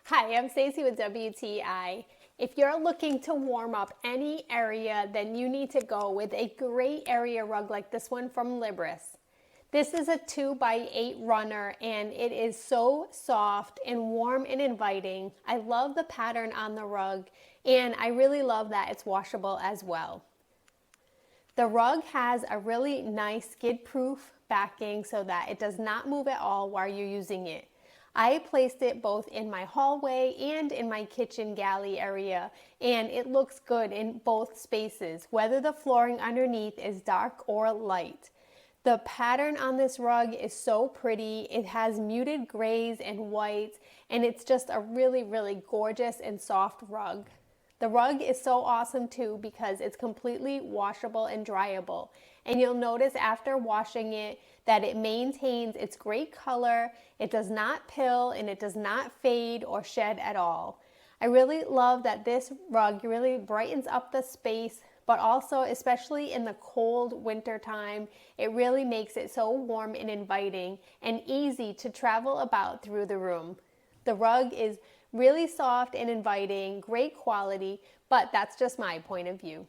Hi, I'm Stacey with WTI. If you're looking to warm up any area, then you need to go with a great area rug like this one from Lbris. This is a 2x8 runner and it is so soft and warm and inviting. I love the pattern on the rug and I really love that it's washable as well. The rug has a really nice skid-proof backing so that it does not move at all while you're using it. I placed it both in my hallway and in my kitchen galley area, and it looks good in both spaces, whether the flooring underneath is dark or light. The pattern on this rug is so pretty. It has muted grays and whites, and it's just a really gorgeous and soft rug. The rug is so awesome too because it's completely washable and dryable. And you'll notice after washing it that it maintains its great color, it does not pill, and it does not fade or shed at all. I really love that this rug really brightens up the space, but also, especially in the cold winter time, it really makes it so warm and inviting and easy to travel about through the room. The rug is really soft and inviting, great quality, but that's just my point of view.